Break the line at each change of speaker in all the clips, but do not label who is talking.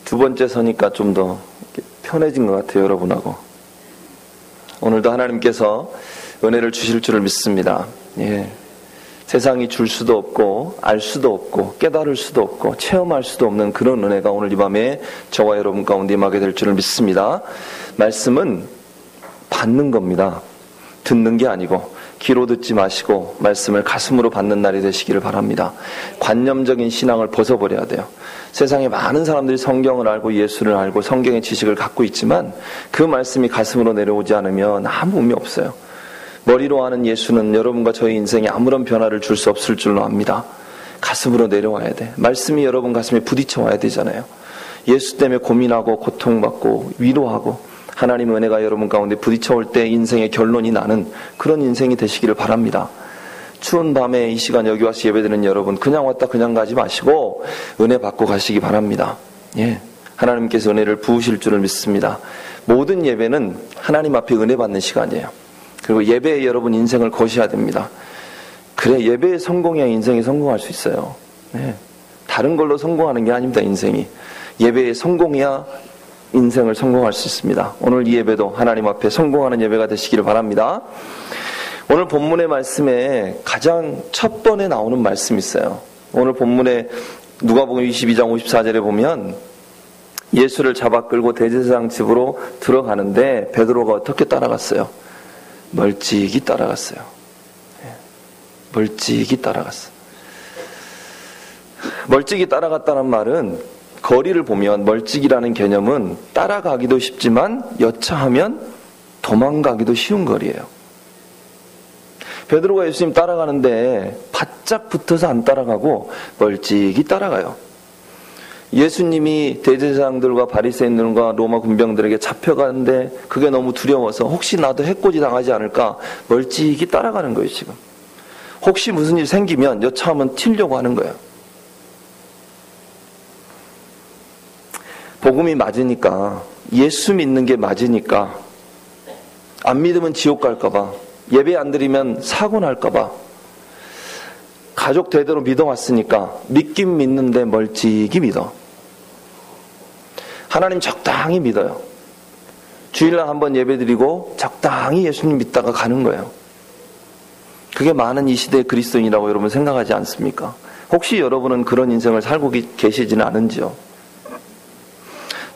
두 번째 서니까 좀 더 편해진 것 같아요, 여러분하고. 오늘도 하나님께서 은혜를 주실 줄을 믿습니다. 예. 세상이 줄 수도 없고 알 수도 없고 깨달을 수도 없고 체험할 수도 없는 그런 은혜가 오늘 이 밤에 저와 여러분 가운데 임하게 될 줄을 믿습니다. 말씀은 받는 겁니다. 듣는 게 아니고 귀로 듣지 마시고 말씀을 가슴으로 받는 날이 되시기를 바랍니다. 관념적인 신앙을 벗어버려야 돼요. 세상에 많은 사람들이 성경을 알고 예수를 알고 성경의 지식을 갖고 있지만 그 말씀이 가슴으로 내려오지 않으면 아무 의미 없어요. 머리로 아는 예수는 여러분과 저희 인생에 아무런 변화를 줄 수 없을 줄로 압니다. 가슴으로 내려와야 돼. 말씀이 여러분 가슴에 부딪혀 와야 되잖아요. 예수 때문에 고민하고 고통받고 위로하고 하나님의 은혜가 여러분 가운데 부딪혀 올 때 인생의 결론이 나는 그런 인생이 되시기를 바랍니다. 추운 밤에 이 시간 여기 와서 예배드리는 여러분, 그냥 왔다 그냥 가지 마시고 은혜 받고 가시기 바랍니다. 예, 하나님께서 은혜를 부으실 줄을 믿습니다. 모든 예배는 하나님 앞에 은혜 받는 시간이에요. 그리고 예배에 여러분 인생을 거셔야 됩니다. 그래 예배에 성공해야 인생이 성공할 수 있어요. 예, 다른 걸로 성공하는 게 아닙니다. 인생이 예배에 성공해야 인생을 성공할 수 있습니다. 오늘 이 예배도 하나님 앞에 성공하는 예배가 되시기를 바랍니다. 오늘 본문의 말씀에 가장 첫 번에 나오는 말씀이 있어요. 오늘 본문에 누가복음 22장 54절에 보면 예수를 잡아 끌고 대제사장 집으로 들어가는데 베드로가 어떻게 따라갔어요? 멀찍이 따라갔어요. 멀찍이 따라갔어요. 멀찍이 따라갔다는 말은 거리를 보면 멀찍이라는 개념은 따라가기도 쉽지만 여차하면 도망가기도 쉬운 거리예요. 베드로가 예수님 따라가는데 바짝 붙어서 안 따라가고 멀찍이 따라가요. 예수님이 대제사장들과 바리새인들과 로마 군병들에게 잡혀가는데 그게 너무 두려워서 혹시 나도 해코지 당하지 않을까 멀찍이 따라가는 거예요. 지금 혹시 무슨 일 생기면 여차하면 튀려고 하는 거예요. 복음이 맞으니까, 예수 믿는 게 맞으니까, 안 믿으면 지옥 갈까봐, 예배 안 드리면 사고 날까봐, 가족 대대로 믿어왔으니까 믿긴 믿는데 멀찍이 믿어. 하나님 적당히 믿어요. 주일날 한번 예배 드리고 적당히 예수님 믿다가 가는 거예요. 그게 많은 이 시대의 그리스도인이라고 여러분 생각하지 않습니까? 혹시 여러분은 그런 인생을 살고 계시지는 않은지요?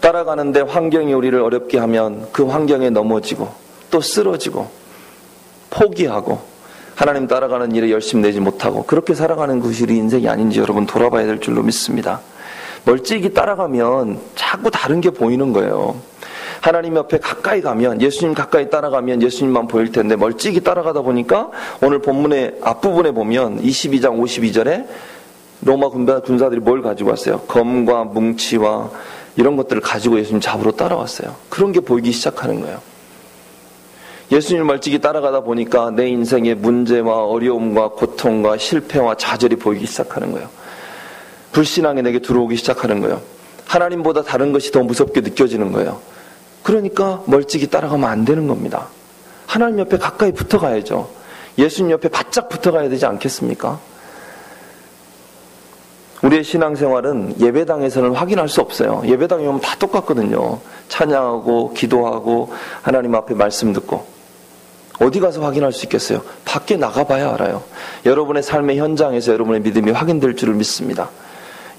따라가는데 환경이 우리를 어렵게 하면 그 환경에 넘어지고 또 쓰러지고 포기하고 하나님 따라가는 일에 열심 내지 못하고 그렇게 살아가는 것이 우리 인생이 아닌지 여러분 돌아봐야 될 줄로 믿습니다. 멀찍이 따라가면 자꾸 다른 게 보이는 거예요. 하나님 옆에 가까이 가면, 예수님 가까이 따라가면 예수님만 보일 텐데 멀찍이 따라가다 보니까 오늘 본문의 앞부분에 보면 22장 52절에 로마 군사들이 뭘 가지고 왔어요? 검과 뭉치와 이런 것들을 가지고 예수님 잡으러 따라왔어요. 그런 게 보이기 시작하는 거예요. 예수님 멀찍이 따라가다 보니까 내 인생의 문제와 어려움과 고통과 실패와 좌절이 보이기 시작하는 거예요. 불신앙이 내게 들어오기 시작하는 거예요. 하나님보다 다른 것이 더 무섭게 느껴지는 거예요. 그러니까 멀찍이 따라가면 안 되는 겁니다. 하나님 옆에 가까이 붙어가야죠. 예수님 옆에 바짝 붙어가야 되지 않겠습니까? 우리의 신앙생활은 예배당에서는 확인할 수 없어요. 예배당에 오면 다 똑같거든요. 찬양하고 기도하고 하나님 앞에 말씀 듣고. 어디 가서 확인할 수 있겠어요? 밖에 나가봐야 알아요. 여러분의 삶의 현장에서 여러분의 믿음이 확인될 줄을 믿습니다.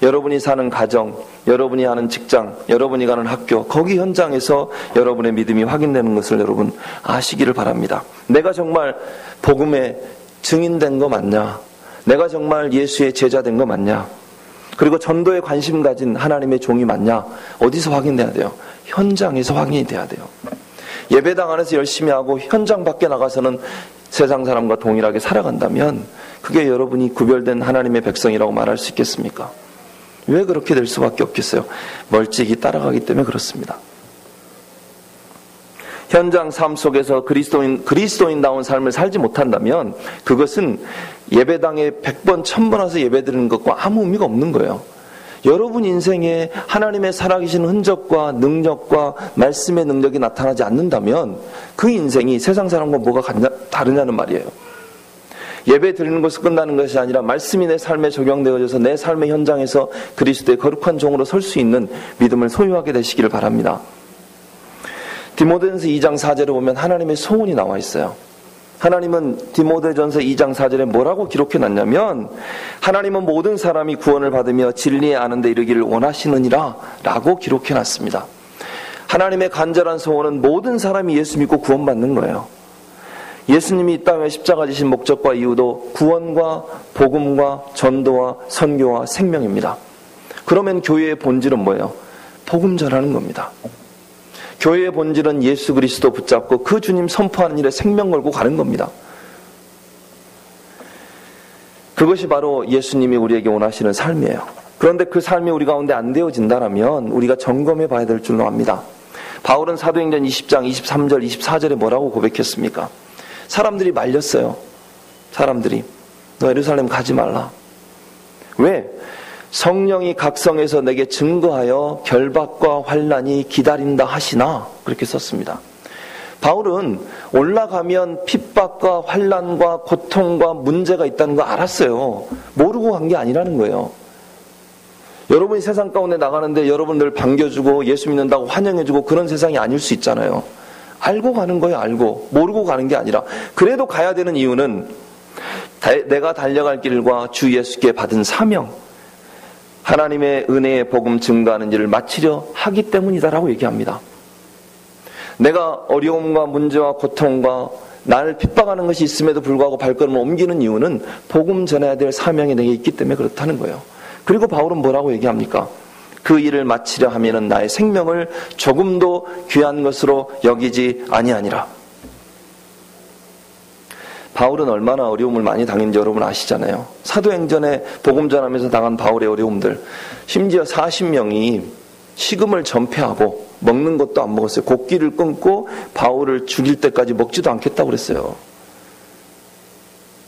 여러분이 사는 가정, 여러분이 하는 직장, 여러분이 가는 학교, 거기 현장에서 여러분의 믿음이 확인되는 것을 여러분 아시기를 바랍니다. 내가 정말 복음에 증인된 거 맞냐? 내가 정말 예수의 제자 된 거 맞냐? 그리고 전도에 관심 가진 하나님의 종이 맞냐? 어디서 확인돼야 돼요? 현장에서 확인이 돼야 돼요. 예배당 안에서 열심히 하고 현장 밖에 나가서는 세상 사람과 동일하게 살아간다면 그게 여러분이 구별된 하나님의 백성이라고 말할 수 있겠습니까? 왜 그렇게 될 수밖에 없겠어요? 멀찍이 따라가기 때문에 그렇습니다. 현장 삶 속에서 그리스도인다운 삶을 살지 못한다면 그것은 예배당에 100번, 1000번 와서 예배드리는 것과 아무 의미가 없는 거예요. 여러분 인생에 하나님의 살아계신 흔적과 능력과 말씀의 능력이 나타나지 않는다면 그 인생이 세상 사람과 뭐가 다르냐는 말이에요. 예배 드리는 것으로 끝나는 것이 아니라 말씀이 내 삶에 적용되어져서 내 삶의 현장에서 그리스도의 거룩한 종으로 설 수 있는 믿음을 소유하게 되시기를 바랍니다. 디모데전서 2장 4절에 보면 하나님의 소원이 나와 있어요. 하나님은 디모데전서 2장 4절에 뭐라고 기록해 놨냐면 하나님은 모든 사람이 구원을 받으며 진리에 아는 데 이르기를 원하시느니라 라고 기록해 놨습니다. 하나님의 간절한 소원은 모든 사람이 예수 믿고 구원받는 거예요. 예수님이 이 땅에 십자가 지신 목적과 이유도 구원과 복음과 전도와 선교와 생명입니다. 그러면 교회의 본질은 뭐예요? 복음 전하는 겁니다. 교회의 본질은 예수 그리스도 붙잡고 그 주님 선포하는 일에 생명 걸고 가는 겁니다. 그것이 바로 예수님이 우리에게 원하시는 삶이에요. 그런데 그 삶이 우리 가운데 안 되어진다면 우리가 점검해 봐야 될 줄로 압니다. 바울은 사도행전 20장 23절 24절에 뭐라고 고백했습니까? 사람들이 말렸어요. 사람들이 너 예루살렘 가지 말라. 왜? 성령이 각성해서 내게 증거하여 결박과 환난이 기다린다 하시나 그렇게 썼습니다. 바울은 올라가면 핍박과 환난과 고통과 문제가 있다는 거 알았어요. 모르고 간 게 아니라는 거예요. 여러분이 세상 가운데 나가는데 여러분들 반겨주고 예수 믿는다고 환영해주고 그런 세상이 아닐 수 있잖아요. 알고 가는 거예요. 알고. 모르고 가는 게 아니라. 그래도 가야 되는 이유는 내가 달려갈 길과 주 예수께 받은 사명, 하나님의 은혜의 복음 증거하는 일을 마치려 하기 때문이다라고 얘기합니다. 내가 어려움과 문제와 고통과 나를 핍박하는 것이 있음에도 불구하고 발걸음을 옮기는 이유는 복음 전해야 될 사명이 내게 있기 때문에 그렇다는 거예요. 그리고 바울은 뭐라고 얘기합니까? 그 일을 마치려 하면은 나의 생명을 조금도 귀한 것으로 여기지 아니하니라. 바울은 얼마나 어려움을 많이 당했는지 여러분 아시잖아요. 사도행전에 복음 전하면서 당한 바울의 어려움들. 심지어 40명이 식음을 전폐하고 먹는 것도 안 먹었어요. 곡기를 끊고 바울을 죽일 때까지 먹지도 않겠다고 그랬어요.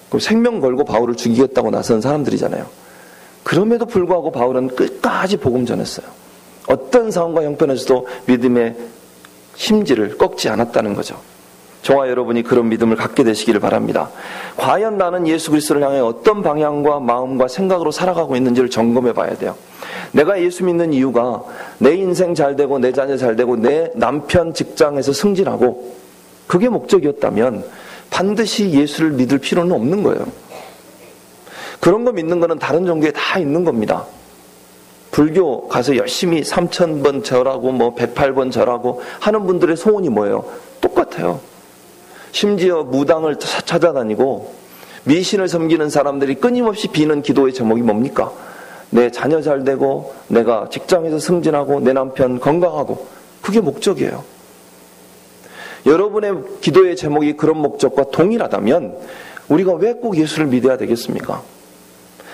그럼 생명 걸고 바울을 죽이겠다고 나선 사람들이잖아요. 그럼에도 불구하고 바울은 끝까지 복음 전했어요. 어떤 상황과 형편에서도 믿음의 심지를 꺾지 않았다는 거죠. 저와 여러분이 그런 믿음을 갖게 되시기를 바랍니다. 과연 나는 예수 그리스도를 향해 어떤 방향과 마음과 생각으로 살아가고 있는지를 점검해 봐야 돼요. 내가 예수 믿는 이유가 내 인생 잘 되고 내 자녀 잘 되고 내 남편 직장에서 승진하고 그게 목적이었다면 반드시 예수를 믿을 필요는 없는 거예요. 그런 거 믿는 거는 다른 종교에 다 있는 겁니다. 불교 가서 열심히 3000번 절하고 108번 절하고 하는 분들의 소원이 뭐예요? 똑같아요. 심지어 무당을 찾아다니고 미신을 섬기는 사람들이 끊임없이 비는 기도의 제목이 뭡니까? 내 자녀 잘 되고 내가 직장에서 승진하고 내 남편 건강하고 그게 목적이에요. 여러분의 기도의 제목이 그런 목적과 동일하다면 우리가 왜 꼭 예수를 믿어야 되겠습니까?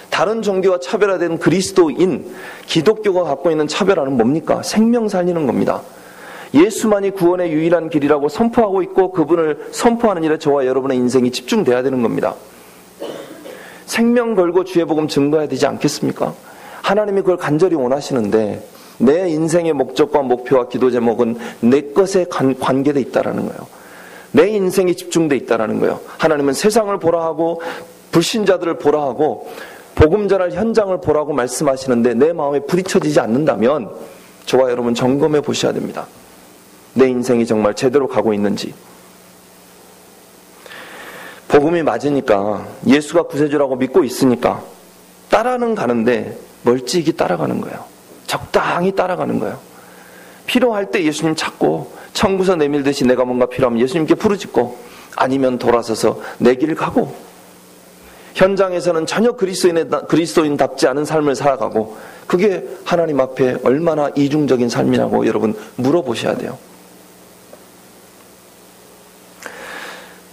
다른 종교와 차별화된 그리스도인 기독교가 갖고 있는 차별화는 뭡니까? 생명 살리는 겁니다. 예수만이 구원의 유일한 길이라고 선포하고 있고 그분을 선포하는 일에 저와 여러분의 인생이 집중돼야 되는 겁니다. 생명 걸고 주의 복음 증거해야 되지 않겠습니까? 하나님이 그걸 간절히 원하시는데 내 인생의 목적과 목표와 기도 제목은 내 것에 관계되어 있다는 거예요. 내 인생이 집중되어 있다는 거예요. 하나님은 세상을 보라 하고 불신자들을 보라 하고 복음 전할 현장을 보라고 말씀하시는데 내 마음에 부딪혀지지 않는다면 저와 여러분 점검해 보셔야 됩니다. 내 인생이 정말 제대로 가고 있는지. 복음이 맞으니까 예수가 구세주라고 믿고 있으니까 따라는 가는데 멀찍이 따라가는 거예요. 적당히 따라가는 거예요. 필요할 때 예수님 찾고 청구서 내밀듯이 내가 뭔가 필요하면 예수님께 부르짖고 아니면 돌아서서 내 길을 가고 현장에서는 전혀 그리스도인답지 않은 삶을 살아가고 그게 하나님 앞에 얼마나 이중적인 삶이라고 여러분 물어보셔야 돼요.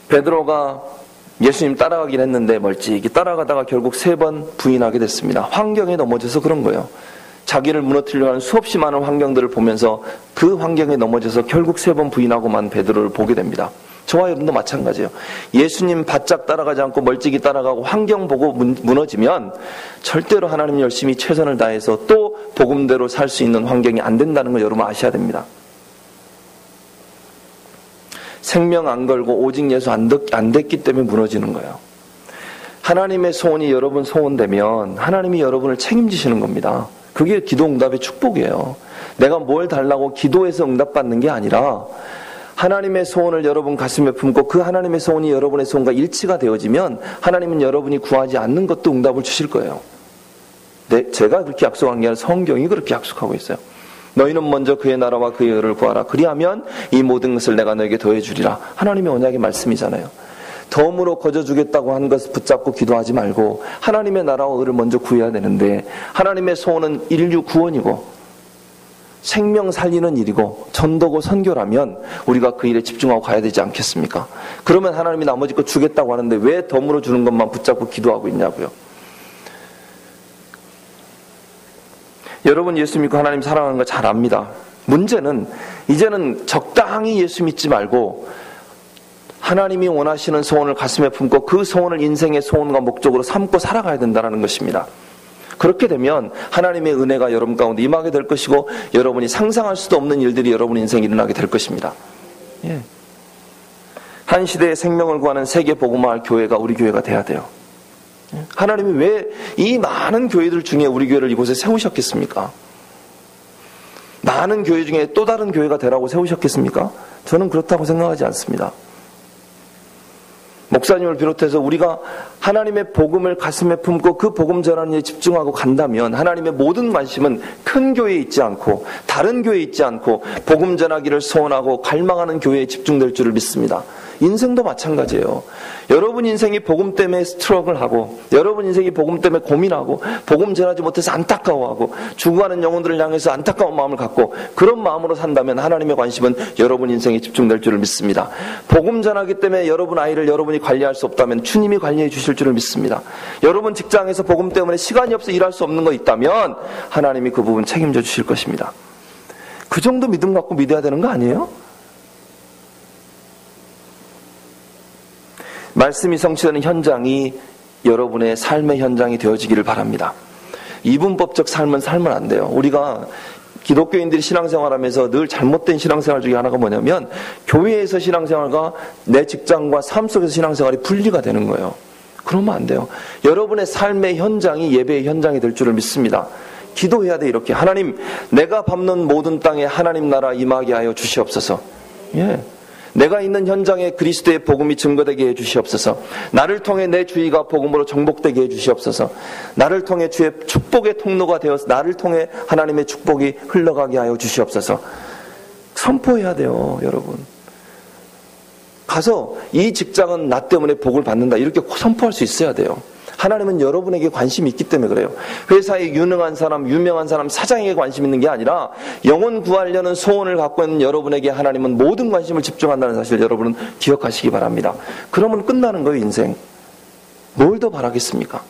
베드로가 예수님 따라가긴 했는데 멀찍이 따라가다가 결국 3번 부인하게 됐습니다. 환경에 넘어져서 그런 거예요. 자기를 무너뜨리려고 하는 수없이 많은 환경들을 보면서 그 환경에 넘어져서 결국 3번 부인하고만 베드로를 보게 됩니다. 저와 여러분도 마찬가지예요. 예수님 바짝 따라가지 않고 멀찍이 따라가고 환경 보고 무너지면 절대로 하나님 열심히 최선을 다해서 또 복음대로 살 수 있는 환경이 안 된다는 걸 여러분 아셔야 됩니다. 생명 안 걸고 오직 예수 안 됐기 때문에 무너지는 거예요. 하나님의 소원이 여러분 소원되면 하나님이 여러분을 책임지시는 겁니다. 그게 기도 응답의 축복이에요. 내가 뭘 달라고 기도해서 응답받는 게 아니라 하나님의 소원을 여러분 가슴에 품고 그 하나님의 소원이 여러분의 소원과 일치가 되어지면 하나님은 여러분이 구하지 않는 것도 응답을 주실 거예요. 제가 그렇게 약속한 게 아니라 성경이 그렇게 약속하고 있어요. 너희는 먼저 그의 나라와 그의 의를 구하라. 그리하면 이 모든 것을 내가 너에게 더해주리라. 하나님의 언약의 말씀이잖아요. 덤으로 거저주겠다고 한 것을 붙잡고 기도하지 말고 하나님의 나라와 의를 먼저 구해야 되는데, 하나님의 소원은 인류 구원이고 생명 살리는 일이고 전도고 선교라면 우리가 그 일에 집중하고 가야 되지 않겠습니까? 그러면 하나님이 나머지 거 주겠다고 하는데 왜 덤으로 주는 것만 붙잡고 기도하고 있냐고요. 여러분 예수 믿고 하나님 사랑하는 거 잘 압니다. 문제는 이제는 적당히 예수 믿지 말고 하나님이 원하시는 소원을 가슴에 품고 그 소원을 인생의 소원과 목적으로 삼고 살아가야 된다는 것입니다. 그렇게 되면 하나님의 은혜가 여러분 가운데 임하게 될 것이고 여러분이 상상할 수도 없는 일들이 여러분 인생에 일어나게 될 것입니다. 예. 한 시대의 생명을 구하는 세계 복음화할 교회가 우리 교회가 돼야 돼요. 하나님이 왜 이 많은 교회들 중에 우리 교회를 이곳에 세우셨겠습니까? 많은 교회 중에 또 다른 교회가 되라고 세우셨겠습니까? 저는 그렇다고 생각하지 않습니다. 목사님을 비롯해서 우리가 하나님의 복음을 가슴에 품고 그 복음 전하는 일에 집중하고 간다면 하나님의 모든 관심은 큰 교회에 있지 않고 다른 교회에 있지 않고 복음 전하기를 소원하고 갈망하는 교회에 집중될 줄을 믿습니다. 인생도 마찬가지예요. 여러분 인생이 복음 때문에 스트러글하고 여러분 인생이 복음 때문에 고민하고 복음 전하지 못해서 안타까워하고 죽어가는 영혼들을 향해서 안타까운 마음을 갖고 그런 마음으로 산다면 하나님의 관심은 여러분 인생에 집중될 줄을 믿습니다. 복음 전하기 때문에 여러분 아이를 여러분이 관리할 수 없다면 주님이 관리해 주실 줄을 믿습니다. 여러분 직장에서 복음 때문에 시간이 없어 일할 수 없는 거 있다면 하나님이 그 부분 책임져 주실 것입니다. 그 정도 믿음 갖고 믿어야 되는 거 아니에요? 말씀이 성취되는 현장이 여러분의 삶의 현장이 되어지기를 바랍니다. 이분법적 삶은 살면 안 돼요. 우리가 기독교인들이 신앙생활하면서 늘 잘못된 신앙생활 중에 하나가 뭐냐면 교회에서 신앙생활과 내 직장과 삶 속에서 신앙생활이 분리가 되는 거예요. 그러면 안 돼요. 여러분의 삶의 현장이 예배의 현장이 될 줄을 믿습니다. 기도해야 돼. 이렇게 하나님, 내가 밟는 모든 땅에 하나님 나라 임하게 하여 주시옵소서. 예. 내가 있는 현장에 그리스도의 복음이 증거되게 해주시옵소서. 나를 통해 내 주의가 복음으로 정복되게 해주시옵소서. 나를 통해 주의 축복의 통로가 되어서 나를 통해 하나님의 축복이 흘러가게 하여 주시옵소서. 선포해야 돼요, 여러분. 가서 이 직장은 나 때문에 복을 받는다 이렇게 선포할 수 있어야 돼요. 하나님은 여러분에게 관심이 있기 때문에 그래요. 회사에 유능한 사람, 유명한 사람, 사장에게 관심 있는 게 아니라 영혼 구하려는 소원을 갖고 있는 여러분에게 하나님은 모든 관심을 집중한다는 사실을 여러분은 기억하시기 바랍니다. 그러면 끝나는 거예요, 인생. 뭘 더 바라겠습니까?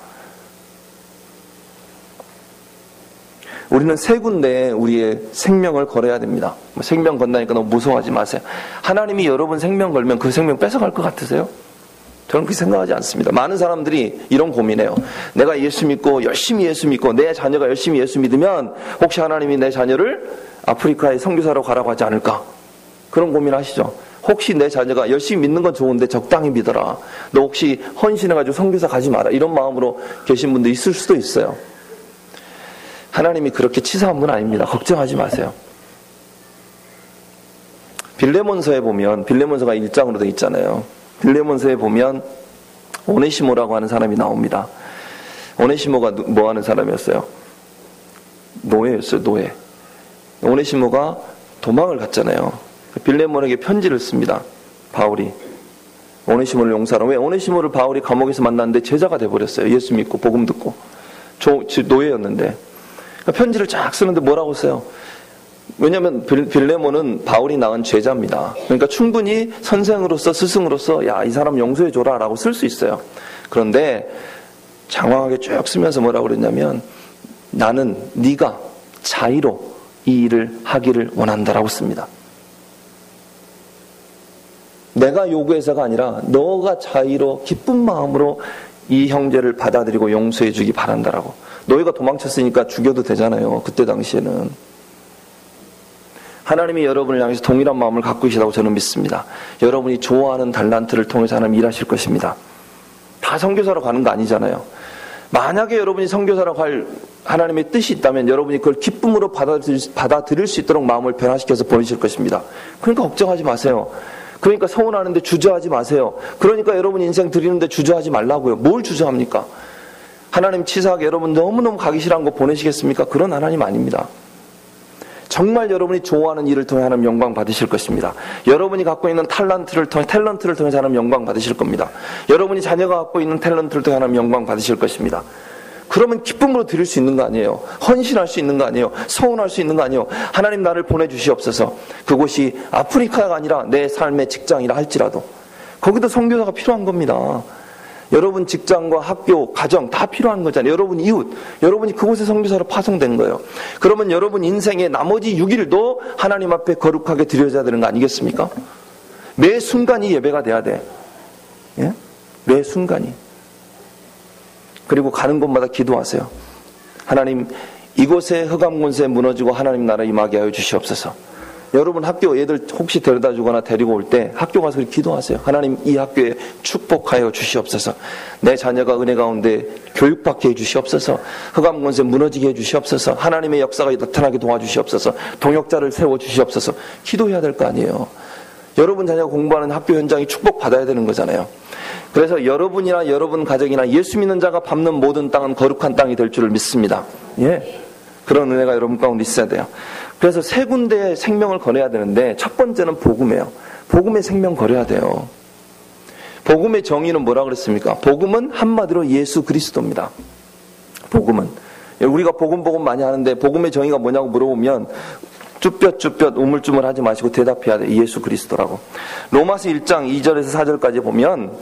우리는 세 군데에 우리의 생명을 걸어야 됩니다. 생명 건다니까 너무 무서워하지 마세요. 하나님이 여러분 생명 걸면 그 생명 뺏어갈 것 같으세요? 저는 그렇게 생각하지 않습니다. 많은 사람들이 이런 고민해요. 내가 예수 믿고 열심히 예수 믿고 내 자녀가 열심히 예수 믿으면 혹시 하나님이 내 자녀를 아프리카에 선교사로 가라고 하지 않을까? 그런 고민하시죠. 혹시 내 자녀가 열심히 믿는 건 좋은데 적당히 믿어라. 너 혹시 헌신해가지고 선교사 가지 마라. 이런 마음으로 계신 분도 있을 수도 있어요. 하나님이 그렇게 치사한 분 아닙니다. 걱정하지 마세요. 빌레몬서에 보면 빌레몬서가 1장으로 되어 있잖아요. 빌레몬서에 보면 오네시모라고 하는 사람이 나옵니다. 오네시모가 뭐 하는 사람이었어요? 노예였어요. 노예. 오네시모가 도망을 갔잖아요. 빌레몬에게 편지를 씁니다. 바울이 오네시모를 용서하라. 왜? 오네시모를 바울이 감옥에서 만났는데 제자가 돼버렸어요. 예수 믿고 복음 듣고 노예였는데 편지를 쫙 쓰는데 뭐라고 써요? 왜냐하면 빌레몬은 바울이 낳은 제자입니다. 그러니까 충분히 선생으로서 스승으로서 야, 이 사람 용서해줘라 라고 쓸 수 있어요. 그런데 장황하게 쭉 쓰면서 뭐라고 그랬냐면 나는 네가 자의로 이 일을 하기를 원한다라고 씁니다. 내가 요구해서가 아니라 너가 자의로 기쁜 마음으로 이 형제를 받아들이고 용서해주기 바란다라고. 너희가 도망쳤으니까 죽여도 되잖아요. 그때 당시에는. 하나님이 여러분을 향해서 동일한 마음을 갖고 계시다고 저는 믿습니다. 여러분이 좋아하는 달란트를 통해서 하나님 일하실 것입니다. 다 선교사로 가는 거 아니잖아요. 만약에 여러분이 선교사로 갈 하나님의 뜻이 있다면 여러분이 그걸 기쁨으로 받아들일 수 있도록 마음을 변화시켜서 보내실 것입니다. 그러니까 걱정하지 마세요. 그러니까 서운하는데 주저하지 마세요. 그러니까 여러분 인생 드리는데 주저하지 말라고요. 뭘 주저합니까? 하나님 치사하게 여러분 너무너무 가기 싫어한 거 보내시겠습니까? 그런 하나님 아닙니다. 정말 여러분이 좋아하는 일을 통해 하나님 영광 받으실 것입니다. 여러분이 갖고 있는 탤런트를 통해 하나님 영광 받으실 겁니다. 여러분이 자녀가 갖고 있는 탤런트를 통해 하나님 영광 받으실 것입니다. 그러면 기쁨으로 드릴 수 있는 거 아니에요. 헌신할 수 있는 거 아니에요. 서운할 수 있는 거 아니에요. 하나님 나를 보내주시옵소서. 그곳이 아프리카가 아니라 내 삶의 직장이라 할지라도 거기도 선교사가 필요한 겁니다. 여러분 직장과 학교, 가정 다 필요한 거잖아요. 여러분 이웃, 여러분이 그곳에 선교사로 파송된 거예요. 그러면 여러분 인생의 나머지 6일도 하나님 앞에 거룩하게 드려져야 되는 거 아니겠습니까? 매 순간이 예배가 돼야 돼. 예? 매 순간이. 그리고 가는 곳마다 기도하세요. 하나님, 이곳에 흑암군세 무너지고 하나님 나라 임하게 하여 주시옵소서. 여러분 학교 애들 혹시 데려다 주거나 데리고 올 때 학교 가서 기도하세요. 하나님 이 학교에 축복하여 주시옵소서. 내 자녀가 은혜 가운데 교육받게 해주시옵소서. 흑암권세 무너지게 해주시옵소서. 하나님의 역사가 나타나게 도와주시옵소서. 동역자를 세워주시옵소서. 기도해야 될 거 아니에요. 여러분 자녀가 공부하는 학교 현장이 축복받아야 되는 거잖아요. 그래서 여러분이나 여러분 가정이나 예수 믿는 자가 밟는 모든 땅은 거룩한 땅이 될 줄을 믿습니다. 예, 그런 은혜가 여러분 가운데 있어야 돼요. 그래서 세 군데의 생명을 걸어야 되는데 첫 번째는 복음이에요. 복음의 생명 걸어야 돼요. 복음의 정의는 뭐라 그랬습니까? 복음은 한마디로 예수 그리스도입니다. 복음은. 우리가 복음 많이 하는데 복음의 정의가 뭐냐고 물어보면 쭈뼛쭈뼛 우물쭈물하지 마시고 대답해야 돼요. 예수 그리스도라고. 로마서 1장 2절에서 4절까지 보면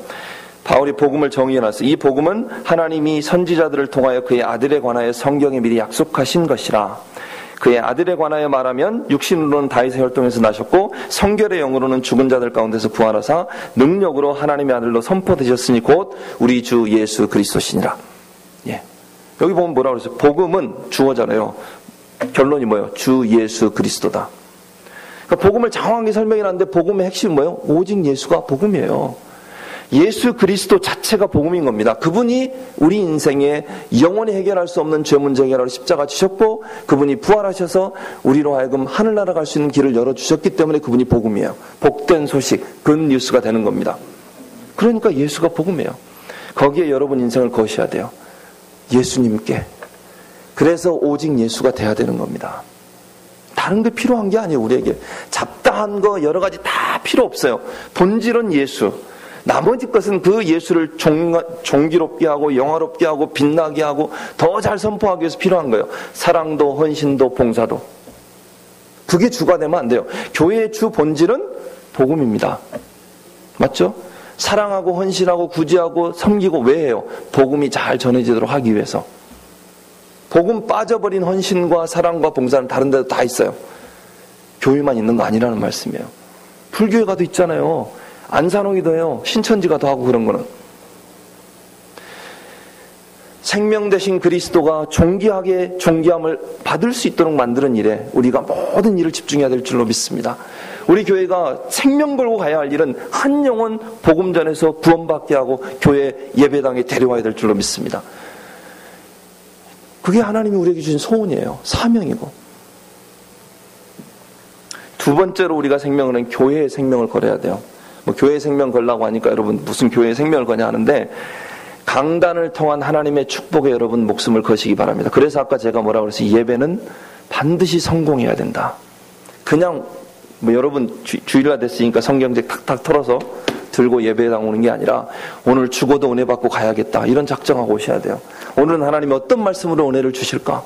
바울이 복음을 정의해놨어요. 이 복음은 하나님이 선지자들을 통하여 그의 아들에 관하여 성경에 미리 약속하신 것이라. 그의 아들에 관하여 말하면 육신으로는 다윗의 혈통에서 나셨고 성결의 영으로는 죽은 자들 가운데서 부활하사 능력으로 하나님의 아들로 선포되셨으니 곧 우리 주 예수 그리스도시니라. 예. 여기 보면 뭐라고 그랬어요? 복음은 주어잖아요. 결론이 뭐예요? 주 예수 그리스도다. 그러니까 복음을 장황하게 설명해놨는데 복음의 핵심은 뭐예요? 오직 예수가 복음이에요. 예수 그리스도 자체가 복음인 겁니다. 그분이 우리 인생에 영원히 해결할 수 없는 죄 문제 해결하러 십자가 지셨고 그분이 부활하셔서 우리로 하여금 하늘나라 갈 수 있는 길을 열어주셨기 때문에 그분이 복음이에요. 복된 소식, 굿뉴스가 되는 겁니다. 그러니까 예수가 복음이에요. 거기에 여러분 인생을 거셔야 돼요. 예수님께. 그래서 오직 예수가 돼야 되는 겁니다. 다른 게 필요한 게 아니에요. 우리에게 잡다한 거 여러 가지 다 필요 없어요. 본질은 예수. 나머지 것은 그 예수를 종기롭게 하고 영화롭게 하고 빛나게 하고 더 잘 선포하기 위해서 필요한 거예요. 사랑도 헌신도 봉사도. 그게 주가 되면 안 돼요. 교회의 주 본질은 복음입니다. 맞죠? 사랑하고 헌신하고 구제하고 섬기고 왜 해요? 복음이 잘 전해지도록 하기 위해서. 복음 빠져버린 헌신과 사랑과 봉사는 다른 데도 다 있어요. 교회만 있는 거 아니라는 말씀이에요. 불교에 가도 있잖아요. 안산호기도 해요. 신천지가 더 하고 그런 거는. 생명 대신 그리스도가 존귀하게 존귀함을 받을 수 있도록 만드는 일에 우리가 모든 일을 집중해야 될 줄로 믿습니다. 우리 교회가 생명 걸고 가야 할 일은 한 영혼 복음 전에서 구원받게 하고 교회 예배당에 데려와야 될 줄로 믿습니다. 그게 하나님이 우리에게 주신 소원이에요. 사명이고. 두 번째로 우리가 생명은 교회의 생명을 걸어야 돼요. 뭐 교회의 생명 걸라고 하니까 여러분 무슨 교회의 생명을 거냐 하는데 강단을 통한 하나님의 축복에 여러분 목숨을 거시기 바랍니다. 그래서 아까 제가 뭐라고 그랬어요? 예배는 반드시 성공해야 된다. 그냥 뭐 여러분 주일날 됐으니까 성경책 탁탁 털어서 들고 예배당 오는 게 아니라 오늘 죽어도 은혜 받고 가야겠다. 이런 작정하고 오셔야 돼요. 오늘은 하나님이 어떤 말씀으로 은혜를 주실까?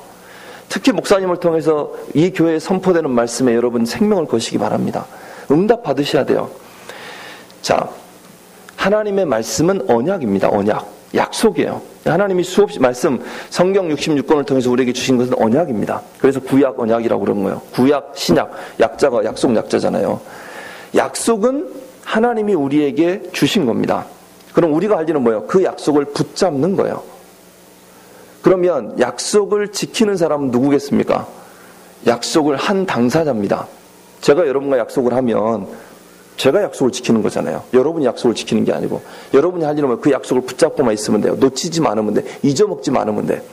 특히 목사님을 통해서 이 교회에 선포되는 말씀에 여러분 생명을 거시기 바랍니다. 응답 받으셔야 돼요. 자, 하나님의 말씀은 언약입니다. 언약. 약속이에요. 하나님이 수없이 말씀, 성경 66권을 통해서 우리에게 주신 것은 언약입니다. 그래서 구약 언약이라고 그런 거예요. 구약, 신약, 약자가 약속 약자잖아요. 약속은 하나님이 우리에게 주신 겁니다. 그럼 우리가 할 일은 뭐예요? 그 약속을 붙잡는 거예요. 그러면 약속을 지키는 사람은 누구겠습니까? 약속을 한 당사자입니다. 제가 여러분과 약속을 하면 제가 약속을 지키는 거잖아요. 여러분이 약속을 지키는 게 아니고 여러분이 할 일은 그 약속을 붙잡고만 있으면 돼요. 놓치지 않으면 돼. 잊어먹지 않으면 돼.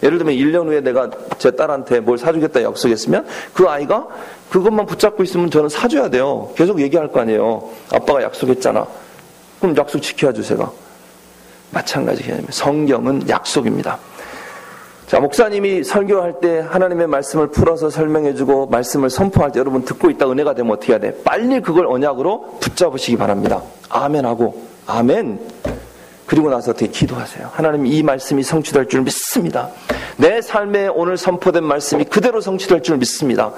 예를 들면 1년 후에 내가 제 딸한테 뭘 사주겠다 약속했으면 그 아이가 그것만 붙잡고 있으면 저는 사줘야 돼요. 계속 얘기할 거 아니에요. 아빠가 약속했잖아. 그럼 약속 지켜야죠, 제가. 마찬가지 개념이에요. 성경은 약속입니다. 자, 목사님이 설교할 때 하나님의 말씀을 풀어서 설명해주고 말씀을 선포할 때 여러분 듣고 있다 은혜가 되면 어떻게 해야 돼? 빨리 그걸 언약으로 붙잡으시기 바랍니다. 아멘 하고 아멘. 그리고 나서 어떻게 기도하세요. 하나님 이 말씀이 성취될 줄 믿습니다. 내 삶에 오늘 선포된 말씀이 그대로 성취될 줄 믿습니다.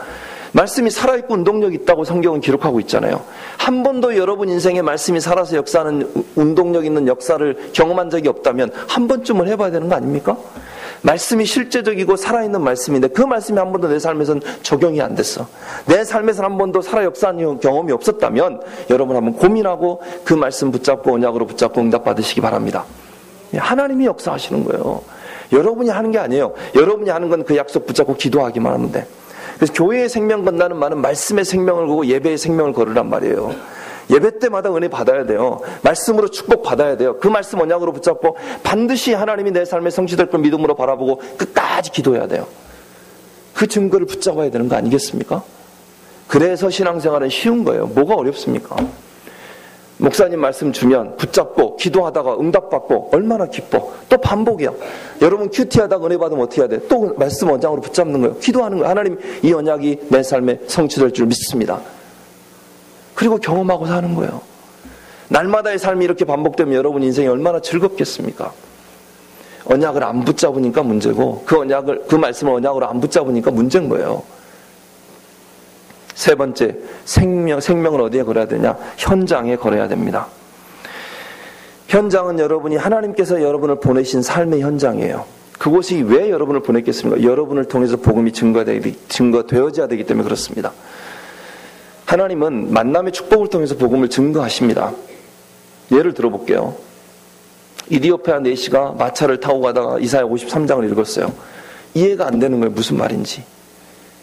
말씀이 살아있고 운동력이 있다고 성경은 기록하고 있잖아요. 한 번도 여러분 인생에 말씀이 살아서 역사하는 운동력 있는 역사를 경험한 적이 없다면 한 번쯤은 해봐야 되는 거 아닙니까? 말씀이 실제적이고 살아있는 말씀인데 그 말씀이 한 번도 내 삶에서는 적용이 안 됐어. 내 삶에서는 한 번도 살아 역사하는 경험이 없었다면 여러분 한번 고민하고 그 말씀 붙잡고 언약으로 붙잡고 응답받으시기 바랍니다. 하나님이 역사하시는 거예요. 여러분이 하는 게 아니에요. 여러분이 하는 건 그 약속 붙잡고 기도하기만 하면 돼. 그래서 교회의 생명 건다는 말은 말씀의 생명을 걸고 예배의 생명을 걸으란 말이에요. 예배 때마다 은혜 받아야 돼요. 말씀으로 축복 받아야 돼요. 그 말씀 언약으로 붙잡고 반드시 하나님이 내 삶에 성취될 걸 믿음으로 바라보고 끝까지 기도해야 돼요. 그 증거를 붙잡아야 되는 거 아니겠습니까? 그래서 신앙생활은 쉬운 거예요. 뭐가 어렵습니까? 목사님 말씀 주면 붙잡고 기도하다가 응답받고 얼마나 기뻐. 또 반복이야. 여러분 큐티하다가 은혜 받으면 어떻게 해야 돼? 또 말씀 언약으로 붙잡는 거예요. 기도하는 거예요. 하나님 이 언약이 내 삶에 성취될 줄 믿습니다. 그리고 경험하고 사는 거예요. 날마다의 삶이 이렇게 반복되면 여러분 인생이 얼마나 즐겁겠습니까? 언약을 안 붙잡으니까 문제고 그 말씀을 언약으로 안 붙잡으니까 문제인 거예요. 세 번째, 생명을 어디에 걸어야 되냐? 현장에 걸어야 됩니다. 현장은 여러분이 하나님께서 여러분을 보내신 삶의 현장이에요. 그곳이 왜 여러분을 보냈겠습니까? 여러분을 통해서 복음이 증거되어져야 되기 때문에 그렇습니다. 하나님은 만남의 축복을 통해서 복음을 증거하십니다. 예를 들어볼게요. 이디오피아 내시가 마차를 타고 가다가 이사야 53장을 읽었어요. 이해가 안 되는 거예요. 무슨 말인지.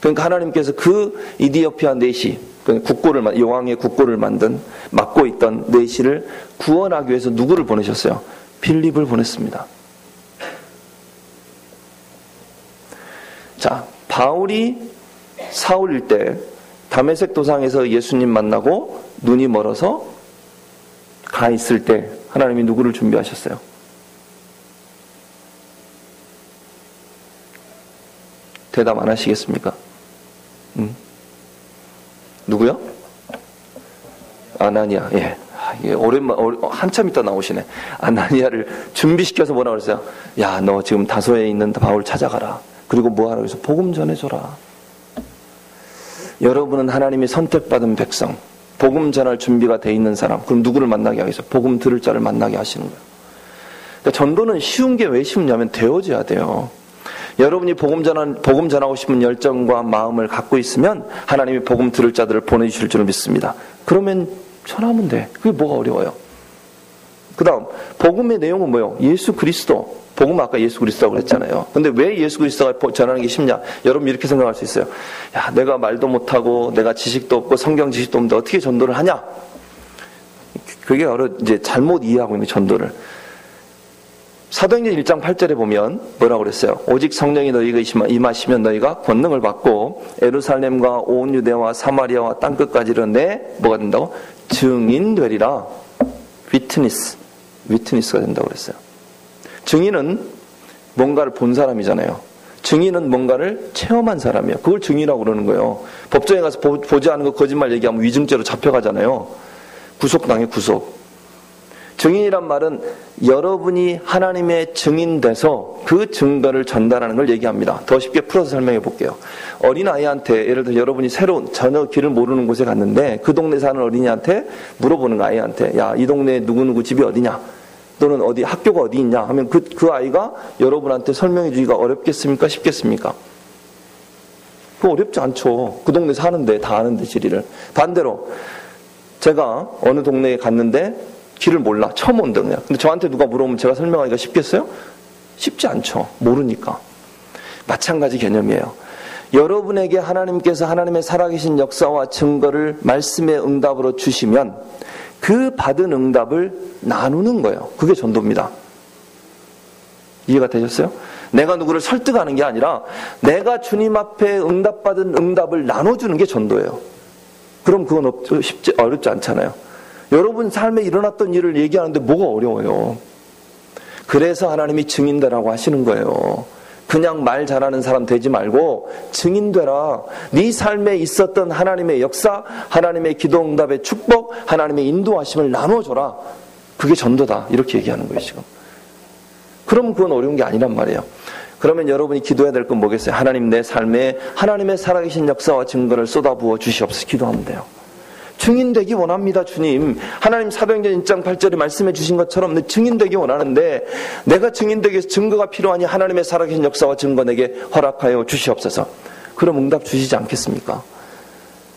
그러니까 하나님께서 그 이디오피아 내시, 여왕의 국고를 맡고 있던 내시를 구원하기 위해서 누구를 보내셨어요? 빌립을 보냈습니다. 자, 바울이 사울일 때 다메섹 도상에서 예수님 만나고 눈이 멀어서 가 있을 때 하나님이 누구를 준비하셨어요? 대답 안 하시겠습니까? 누구요? 아나니아. 예. 한참 있다 나오시네. 아나니아를 준비시켜서 뭐라고 그랬어요? 야, 너 지금 다소에 있는 바울 찾아가라. 그리고 뭐 하라고 해서 복음 전해줘라. 여러분은 하나님이 선택받은 백성, 복음 전할 준비가 돼 있는 사람, 그럼 누구를 만나게 하겠어요? 복음 들을 자를 만나게 하시는 거예요. 그러니까 전도는 쉬운 게 왜 쉽냐면 되어져야 돼요. 여러분이 복음 전하고 싶은 열정과 마음을 갖고 있으면 하나님이 복음 들을 자들을 보내주실 줄 믿습니다. 그러면 전하면 돼. 그게 뭐가 어려워요? 그 다음 복음의 내용은 뭐예요? 예수 그리스도. 복음은 아까 예수 그리스도라고 그랬잖아요. 근데 왜 예수 그리스도가 전하는 게 쉽냐? 여러분 이렇게 생각할 수 있어요. 야, 내가 말도 못하고 내가 지식도 없고 성경 지식도 없는데 어떻게 전도를 하냐? 그게 이제 잘못 이해하고 있는 전도를. 사도행전 1장 8절에 보면 뭐라고 그랬어요? 오직 성령이 너희가 임하시면 너희가 권능을 받고 예루살렘과 온 유대와 사마리아와 땅끝까지를 내 뭐가 된다고? 증인 되리라. 위트니스가 된다고 그랬어요. 증인은 뭔가를 본 사람이잖아요. 증인은 뭔가를 체험한 사람이에요. 그걸 증인이라고 그러는 거예요. 법정에 가서 보지 않은 거 거짓말 얘기하면 위증죄로 잡혀가잖아요. 구속당해, 구속. 증인이란 말은 여러분이 하나님의 증인돼서 그 증거를 전달하는 걸 얘기합니다. 더 쉽게 풀어서 설명해 볼게요. 어린아이한테 예를 들어 여러분이 전혀 길을 모르는 곳에 갔는데 그 동네 사는 어린이한테 물어보는 아이한테 야, 이 동네 누구누구 집이 어디냐? 또는 어디 학교가 어디 있냐? 하면 그 아이가 여러분한테 설명해 주기가 어렵겠습니까? 쉽겠습니까? 그거 어렵지 않죠. 그 동네 사는데 다 아는데 지리를. 반대로 제가 어느 동네에 갔는데 길을 몰라. 처음 온다 그냥. 근데 저한테 누가 물어보면 제가 설명하기가 쉽겠어요? 쉽지 않죠. 모르니까. 마찬가지 개념이에요. 여러분에게 하나님께서 하나님의 살아계신 역사와 증거를 말씀의 응답으로 주시면 그 받은 응답을 나누는 거예요. 그게 전도입니다. 이해가 되셨어요? 내가 누구를 설득하는 게 아니라 내가 주님 앞에 응답받은 응답을 나눠주는 게 전도예요. 그럼 그건 어렵지 않잖아요. 여러분 삶에 일어났던 일을 얘기하는데 뭐가 어려워요. 그래서 하나님이 증인되라고 하시는 거예요. 그냥 말 잘하는 사람 되지 말고 증인되라. 네 삶에 있었던 하나님의 역사, 하나님의 기도 응답의 축복, 하나님의 인도하심을 나눠줘라. 그게 전도다. 이렇게 얘기하는 거예요 지금. 그러면 그건 어려운 게 아니란 말이에요. 그러면 여러분이 기도해야 될 건 뭐겠어요? 하나님 내 삶에 하나님의 살아계신 역사와 증거를 쏟아부어 주시옵소서 기도하면 돼요. 증인되기 원합니다 주님. 하나님 사도행전 1장 8절에 말씀해 주신 것처럼 내 증인되기 원하는데 내가 증인되기 위해서 증거가 필요하니 하나님의 살아계신 역사와 증거 내게 허락하여 주시옵소서. 그럼 응답 주시지 않겠습니까?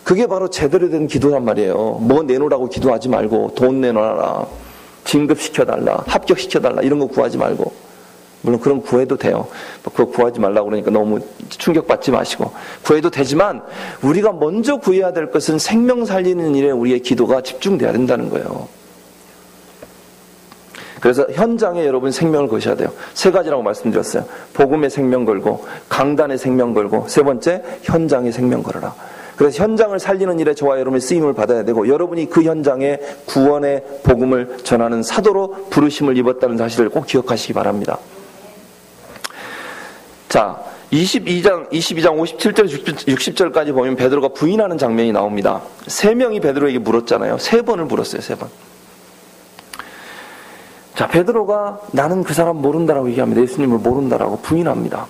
그게 바로 제대로 된 기도란 말이에요. 뭐 내놓으라고 기도하지 말고 돈 내놔라, 진급시켜달라, 합격시켜달라 이런 거 구하지 말고, 물론 그런 구해도 돼요. 그거 구하지 말라고 그러니까 너무 충격받지 마시고 구해도 되지만 우리가 먼저 구해야 될 것은 생명 살리는 일에 우리의 기도가 집중돼야 된다는 거예요. 그래서 현장에 여러분 생명을 거셔야 돼요. 세 가지라고 말씀드렸어요. 복음의 생명 걸고, 강단의 생명 걸고, 세 번째 현장에 생명 걸어라. 그래서 현장을 살리는 일에 저와 여러분이 쓰임을 받아야 되고, 여러분이 그 현장에 구원의 복음을 전하는 사도로 부르심을 입었다는 사실을 꼭 기억하시기 바랍니다. 자, 22장 57절 60절까지 보면 베드로가 부인하는 장면이 나옵니다. 3명이 베드로에게 물었잖아요. 3번을 물었어요. 3번. 자, 베드로가 나는 그 사람 모른다라고 얘기합니다. 예수님을 모른다라고 부인합니다.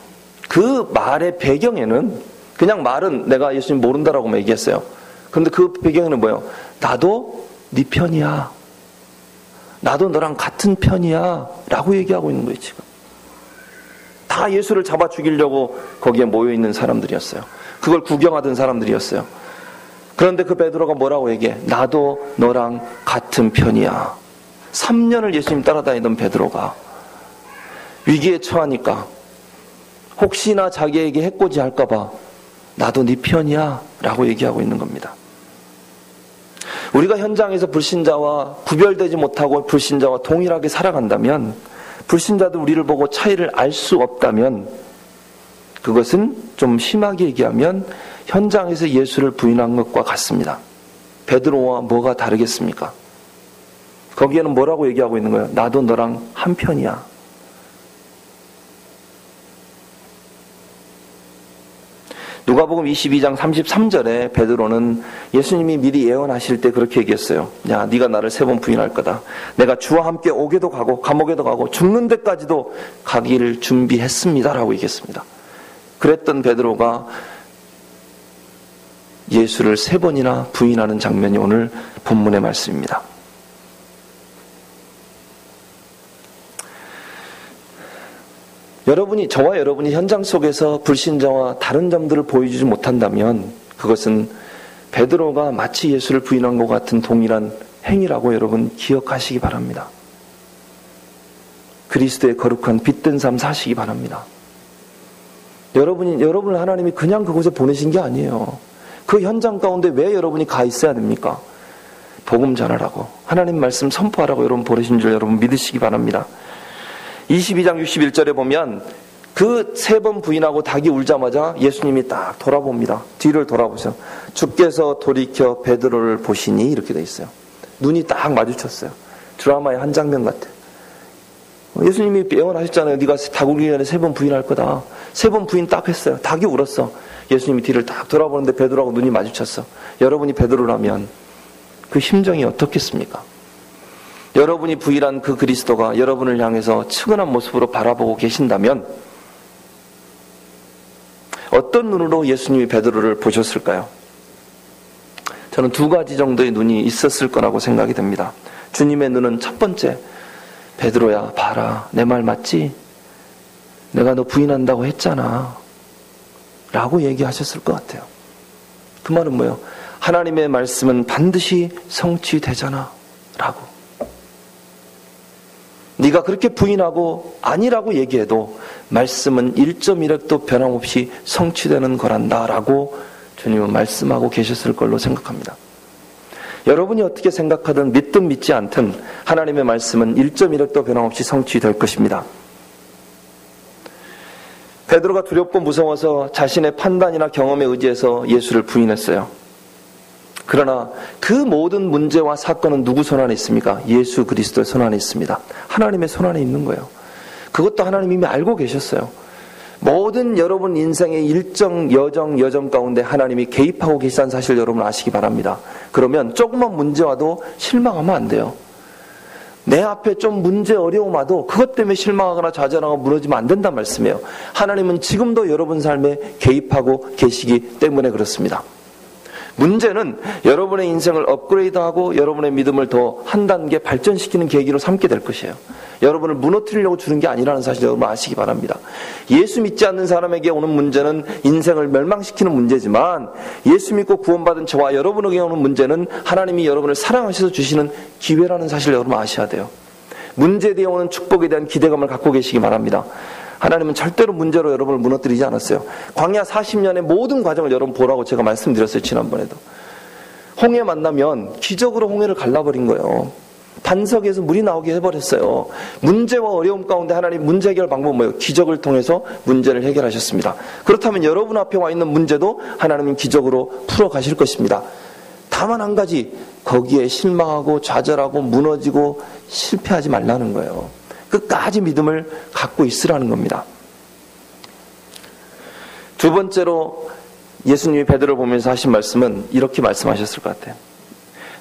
그 말의 배경에는 그냥 말은 내가 예수님 모른다라고 얘기했어요. 그런데 그 배경에는 뭐예요? 나도 네 편이야. 나도 너랑 같은 편이야. 라고 얘기하고 있는 거예요, 지금. 다 예수를 잡아 죽이려고 거기에 모여있는 사람들이었어요. 그걸 구경하던 사람들이었어요. 그런데 그 베드로가 뭐라고 얘기해? 나도 너랑 같은 편이야. 3년을 예수님 따라다니던 베드로가 위기에 처하니까 혹시나 자기에게 해코지 할까봐 나도 네 편이야 라고 얘기하고 있는 겁니다. 우리가 현장에서 불신자와 구별되지 못하고 불신자와 동일하게 살아간다면, 불신자도 우리를 보고 차이를 알 수 없다면, 그것은 좀 심하게 얘기하면 현장에서 예수를 부인한 것과 같습니다. 베드로와 뭐가 다르겠습니까? 거기에는 뭐라고 얘기하고 있는 거예요? 나도 너랑 한 편이야. 누가복음 22장 33절에 베드로는 예수님이 미리 예언하실 때 그렇게 얘기했어요. 야, 네가 나를 3번 부인할 거다. 내가 주와 함께 오게도 가고 감옥에도 가고 죽는 데까지도 가기를 준비했습니다 라고 얘기했습니다. 그랬던 베드로가 예수를 3번이나 부인하는 장면이 오늘 본문의 말씀입니다. 저와 여러분이 현장 속에서 불신자와 다른 점들을 보여주지 못한다면 그것은 베드로가 마치 예수를 부인한 것 같은 동일한 행위라고 여러분 기억하시기 바랍니다. 그리스도의 거룩한 빛된 삶 사시기 바랍니다. 여러분을 하나님이 그냥 그곳에 보내신 게 아니에요. 그 현장 가운데 왜 여러분이 가 있어야 됩니까? 복음 전하라고, 하나님 말씀 선포하라고 여러분 보내신 줄 여러분 믿으시기 바랍니다. 22장 61절에 보면 그 3번 부인하고 닭이 울자마자 예수님이 딱 돌아봅니다. 뒤를 돌아보세요. 주께서 돌이켜 베드로를 보시니 이렇게 돼 있어요. 눈이 딱 마주쳤어요. 드라마의 한 장면 같아. 예수님이 예언하셨잖아요. 네가 닭 울기 전에 3번 부인할 거다. 3번 부인 딱 했어요. 닭이 울었어. 예수님이 뒤를 딱 돌아보는데 베드로하고 눈이 마주쳤어. 여러분이 베드로라면 그 심정이 어떻겠습니까? 여러분이 부인한 그 그리스도가 여러분을 향해서 측은한 모습으로 바라보고 계신다면 어떤 눈으로 예수님이 베드로를 보셨을까요? 저는 2가지 정도의 눈이 있었을 거라고 생각이 됩니다. 주님의 눈은 첫 번째, 베드로야 봐라, 내 말 맞지? 내가 너 부인한다고 했잖아 라고 얘기하셨을 것 같아요. 그 말은 뭐예요? 하나님의 말씀은 반드시 성취되잖아 라고. 네가 그렇게 부인하고 아니라고 얘기해도 말씀은 1.1획도 변함없이 성취되는 거란다 라고 주님은 말씀하고 계셨을 걸로 생각합니다. 여러분이 어떻게 생각하든 믿든 믿지 않든 하나님의 말씀은 1.1획도 변함없이 성취될 것입니다. 베드로가 두렵고 무서워서 자신의 판단이나 경험에 의지해서 예수를 부인했어요. 그러나 그 모든 문제와 사건은 누구 손 안에 있습니까? 예수 그리스도의 손 안에 있습니다. 하나님의 손 안에 있는 거예요. 그것도 하나님이 이미 알고 계셨어요. 모든 여러분 인생의 일정 여정 가운데 하나님이 개입하고 계시다는 사실 여러분 아시기 바랍니다. 그러면 조그만 문제 와도 실망하면 안 돼요. 내 앞에 좀 문제 어려움 와도 그것 때문에 실망하거나 좌절하거나 무너지면 안 된다는 말씀이에요. 하나님은 지금도 여러분 삶에 개입하고 계시기 때문에 그렇습니다. 문제는 여러분의 인생을 업그레이드하고 여러분의 믿음을 더 한 단계 발전시키는 계기로 삼게 될 것이에요. 여러분을 무너뜨리려고 주는 게 아니라는 사실 여러분 아시기 바랍니다. 예수 믿지 않는 사람에게 오는 문제는 인생을 멸망시키는 문제지만 예수 믿고 구원받은 저와 여러분에게 오는 문제는 하나님이 여러분을 사랑하셔서 주시는 기회라는 사실을 여러분 아셔야 돼요. 문제에 대해 오는 축복에 대한 기대감을 갖고 계시기 바랍니다. 하나님은 절대로 문제로 여러분을 무너뜨리지 않았어요. 광야 40년의 모든 과정을 여러분 보라고 제가 말씀드렸어요. 지난번에도. 홍해 만나면 기적으로 홍해를 갈라버린 거예요. 반석에서 물이 나오게 해버렸어요. 문제와 어려움 가운데 하나님 문제 해결 방법은 뭐예요? 기적을 통해서 문제를 해결하셨습니다. 그렇다면 여러분 앞에 와 있는 문제도 하나님은 기적으로 풀어가실 것입니다. 다만 한 가지, 거기에 실망하고 좌절하고 무너지고 실패하지 말라는 거예요. 끝까지 믿음을 갖고 있으라는 겁니다. 두 번째로 예수님이 베드로를 보면서 하신 말씀은 이렇게 말씀하셨을 것 같아요.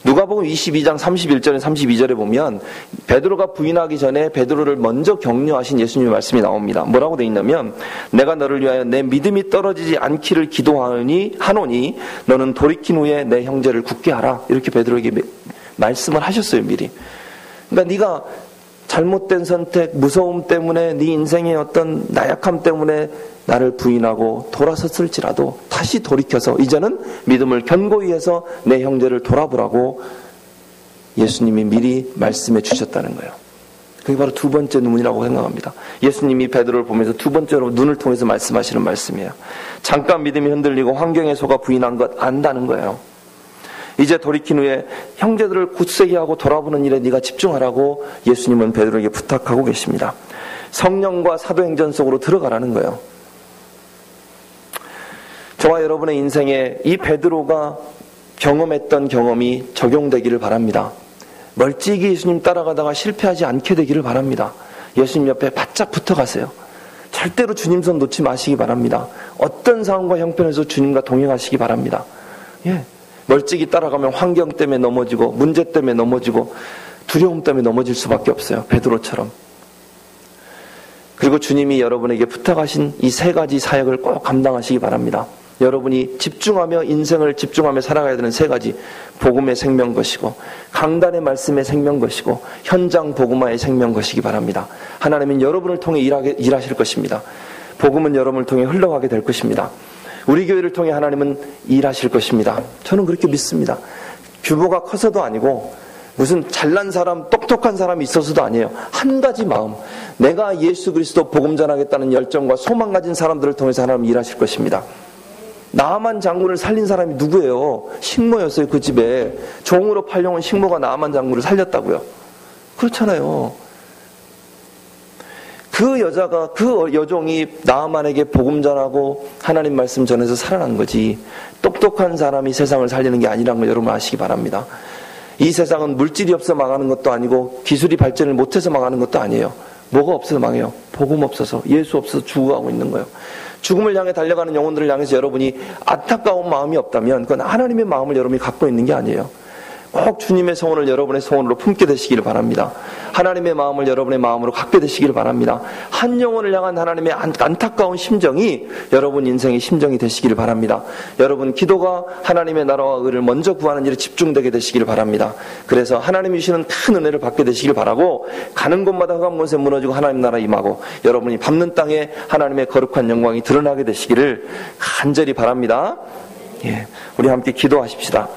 누가복음 22장 31절에 32절에 보면 베드로가 부인하기 전에 베드로를 먼저 격려하신 예수님의 말씀이 나옵니다. 뭐라고 되어 있냐면 내가 너를 위하여 내 믿음이 떨어지지 않기를 기도하노니 너는 돌이킨 후에 내 형제를 굳게 하라. 이렇게 베드로에게 말씀을 하셨어요. 미리. 그러니까 네가 잘못된 선택, 무서움 때문에 네 인생의 어떤 나약함 때문에 나를 부인하고 돌아섰을지라도 다시 돌이켜서 이제는 믿음을 견고히 해서 내 형제를 돌아보라고 예수님이 미리 말씀해 주셨다는 거예요. 그게 바로 두 번째 눈이라고 생각합니다. 예수님이 베드로를 보면서 두 번째로 눈을 통해서 말씀하시는 말씀이에요. 잠깐 믿음이 흔들리고 환경에 속아 부인한 것 안다는 거예요. 이제 돌이킨 후에 형제들을 굳세게 하고 돌아보는 일에 네가 집중하라고 예수님은 베드로에게 부탁하고 계십니다. 성령과 사도행전 속으로 들어가라는 거예요. 저와 여러분의 인생에 이 베드로가 경험했던 경험이 적용되기를 바랍니다. 멀찍이 예수님 따라가다가 실패하지 않게 되기를 바랍니다. 예수님 옆에 바짝 붙어가세요. 절대로 주님 손 놓지 마시기 바랍니다. 어떤 상황과 형편에서 주님과 동행하시기 바랍니다. 멀찍이 따라가면 환경 때문에 넘어지고 문제 때문에 넘어지고 두려움 때문에 넘어질 수밖에 없어요. 베드로처럼. 그리고 주님이 여러분에게 부탁하신 이 세 가지 사역을 꼭 감당하시기 바랍니다. 여러분이 집중하며 인생을 집중하며 살아가야 되는 세 가지, 복음의 생명 것이고 강단의 말씀의 생명 것이고 현장 복음화의 생명 것이기 바랍니다. 하나님은 여러분을 통해 일하실 것입니다. 복음은 여러분을 통해 흘러가게 될 것입니다. 우리 교회를 통해 하나님은 일하실 것입니다. 저는 그렇게 믿습니다. 규모가 커서도 아니고 무슨 잘난 사람, 똑똑한 사람이 있어서도 아니에요. 한 가지 마음, 내가 예수 그리스도 복음 전하겠다는 열정과 소망 가진 사람들을 통해서 하나님 일하실 것입니다. 나아만 장군을 살린 사람이 누구예요? 식모였어요. 그 집에 종으로 팔려온 식모가 나아만 장군을 살렸다고요. 그렇잖아요. 그 여자가, 그 여종이 나아만에게 복음 전하고 하나님 말씀 전해서 살아난 거지, 똑똑한 사람이 세상을 살리는 게 아니라는 걸 여러분 아시기 바랍니다. 이 세상은 물질이 없어 망하는 것도 아니고 기술이 발전을 못해서 망하는 것도 아니에요. 뭐가 없어서 망해요? 복음 없어서, 예수 없어서 죽어가고 있는 거예요. 죽음을 향해 달려가는 영혼들을 향해서 여러분이 안타까운 마음이 없다면 그건 하나님의 마음을 여러분이 갖고 있는 게 아니에요. 꼭 주님의 소원을 여러분의 소원으로 품게 되시기를 바랍니다. 하나님의 마음을 여러분의 마음으로 갖게 되시기를 바랍니다. 한 영혼을 향한 하나님의 안타까운 심정이 여러분 인생의 심정이 되시기를 바랍니다. 여러분 기도가 하나님의 나라와 의를 먼저 구하는 일에 집중되게 되시기를 바랍니다. 그래서 하나님이 주시는 큰 은혜를 받게 되시기를 바라고, 가는 곳마다 흑암 권세 무너지고 하나님 나라 임하고 여러분이 밟는 땅에 하나님의 거룩한 영광이 드러나게 되시기를 간절히 바랍니다. 우리 함께 기도하십시다.